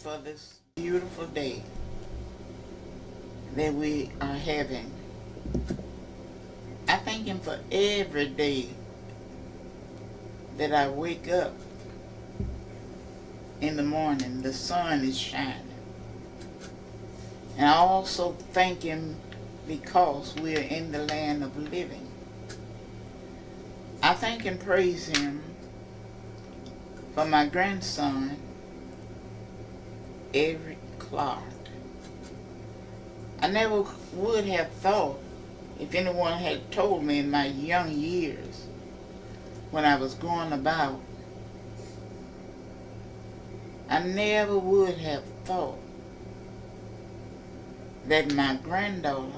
for this beautiful day that we are having. I thank Him for every day that I wake up in the morning, the sun is shining. And I also thank Him because we are in the land of living. I thank and praise Him for my grandson, Eric Clark. I never would have thought, if anyone had told me in my young years when I was going about, I never would have thought that my granddaughter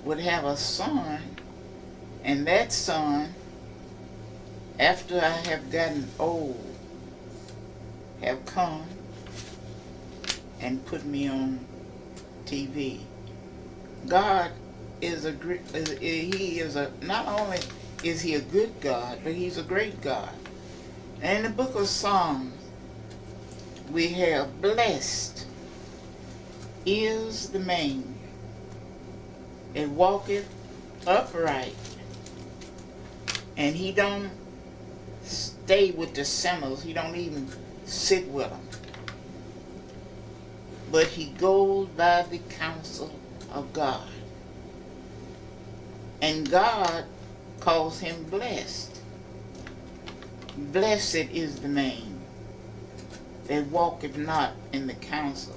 would have a son, and that son, after I have gotten old, have come and put me on TV. God is not only is He a good God, but He's a great God. And in the book of Psalms, we have blessed is the man that walketh upright, and he don't stay with the sinners. He don't even sit with them, but he goes by the counsel of God, and God calls him blessed. Blessed is the man that walketh not in the counsel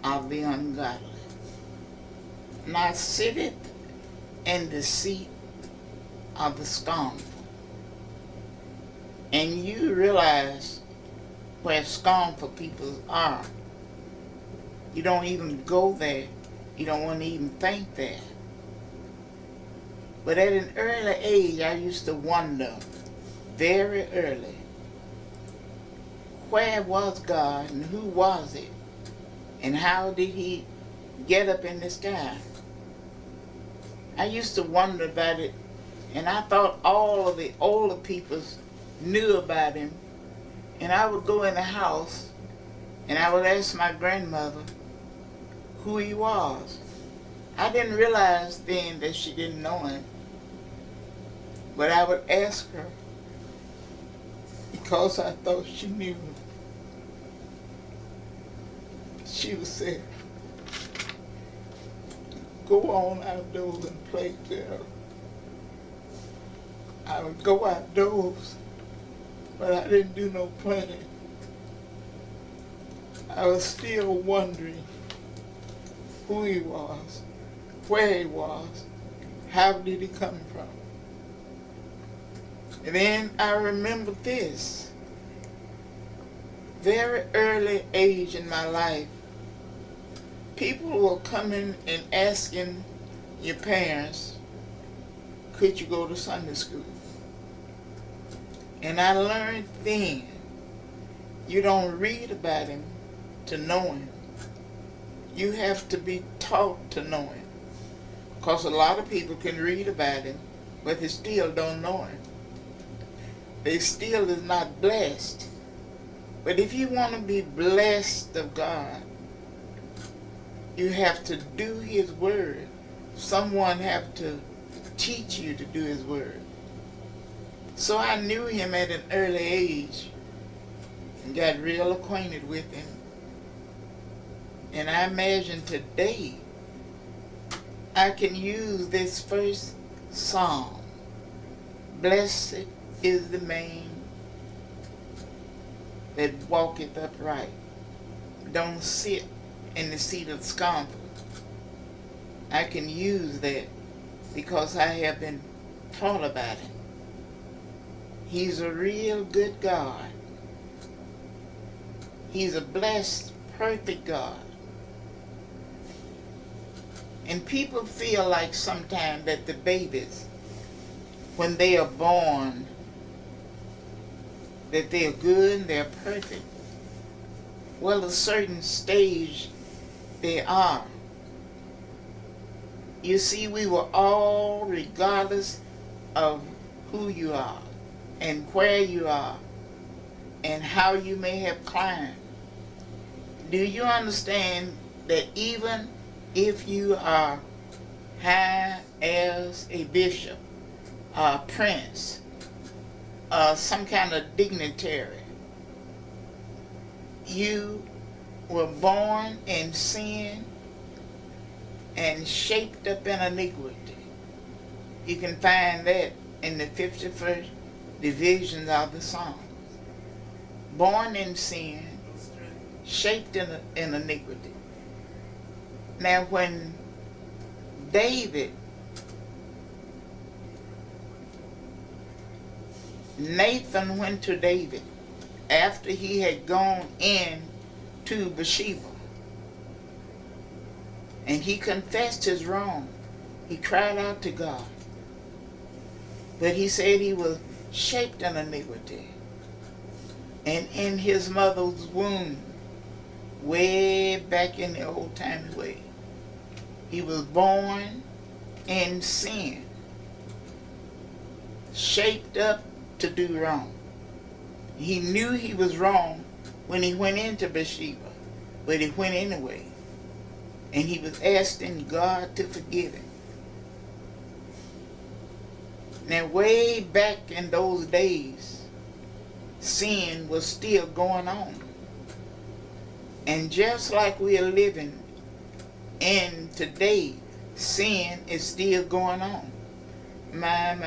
of the ungodly, not sitteth in the seat of the scornful. And you realize where scornful people are. You don't even go there. You don't want to even think there. But at an early age, I used to wonder, very early, where was God and who was it? And how did He get up in the sky? I used to wonder about it, and I thought all of the older people knew about Him. And I would go in the house and I would ask my grandmother who He was. I didn't realize then that she didn't know Him, but I would ask her because I thought she knew. She would say, "Go on outdoors and play, girl." I would go outdoors, but I didn't do no playing. I was still wondering who He was, where He was, how did He come from. And then I remember this. Very early age in my life, people were coming and asking your parents, could you go to Sunday school? And I learned then, you don't read about Him to know Him. You have to be taught to know Him. Because a lot of people can read about Him, but they still don't know Him. They still is not blessed. But if you want to be blessed of God, you have to do His word. Someone have to teach you to do His word. So I knew Him at an early age and got real acquainted with Him. And I imagine today I can use this first psalm. Blessed is the man that walketh upright, don't sit in the seat of the scornful. I can use that because I have been taught about Him. He's a real good God. He's a blessed, perfect God. And people feel like sometimes that the babies, when they are born, that they're good and they're perfect. Well, a certain stage they are. You see, we were all, regardless of who you are and where you are and how you may have climbed, Do you understand that even if you are high as a bishop, a prince, some kind of dignitary, you were born in sin and shaped up in iniquity? You can find that in the 51st division of the Psalms. Born in sin, shaped in iniquity. Now when Nathan went to David after he had gone in to Bathsheba, and he confessed his wrong. He cried out to God. But he said he was shaped in iniquity. And in his mother's womb, way back in the old time way, he was born in sin, shaped up to do wrong. He knew he was wrong when he went into Bathsheba, but he went anyway. And he was asking God to forgive him. Now, way back in those days, sin was still going on. And just like we are living in today, sin is still going on. My.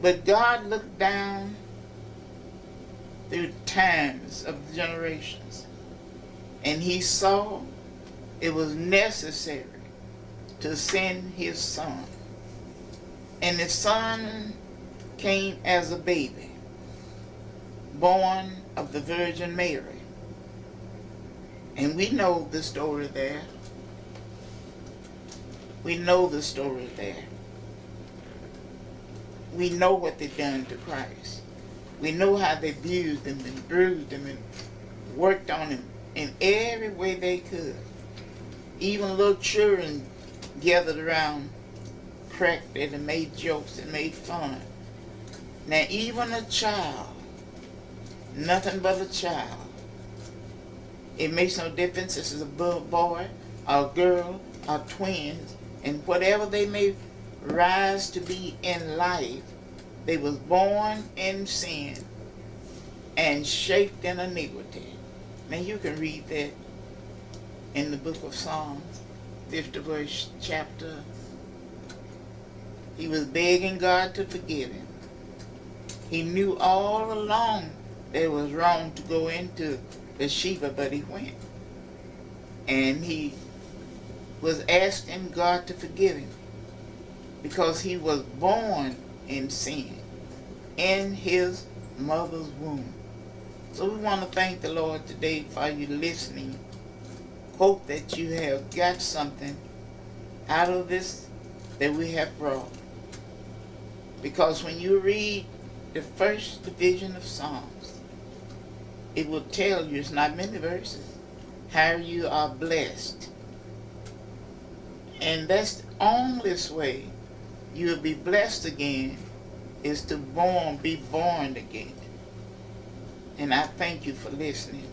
But God looked down through times of generations, and he saw it was necessary to send his son. And the son came as a baby, born of the Virgin Mary. And we know the story there. We know the story there. We know what they done to Christ. We know how they abused him and bruised him and worked on him in every way they could. Even little children gathered around, cracked it and made jokes and made fun. Now even a child, nothing but a child, it makes no difference if it's a boy or a girl or twins, and whatever they may rise to be in life, they was born in sin and shaped in iniquity. Now you can read that in the book of Psalms, 51st chapter. He was begging God to forgive him. He knew all along that it was wrong to go into Bathsheba, but he went. And he was asking God to forgive him because he was born in sin in his mother's womb. So we want to thank the Lord today for you listening. Hope that you have got something out of this that we have brought. Because when you read the first division of Psalms, it will tell you, it's not many verses, how you are blessed. And that's the only way you will be blessed again, is to be born again. And I thank you for listening.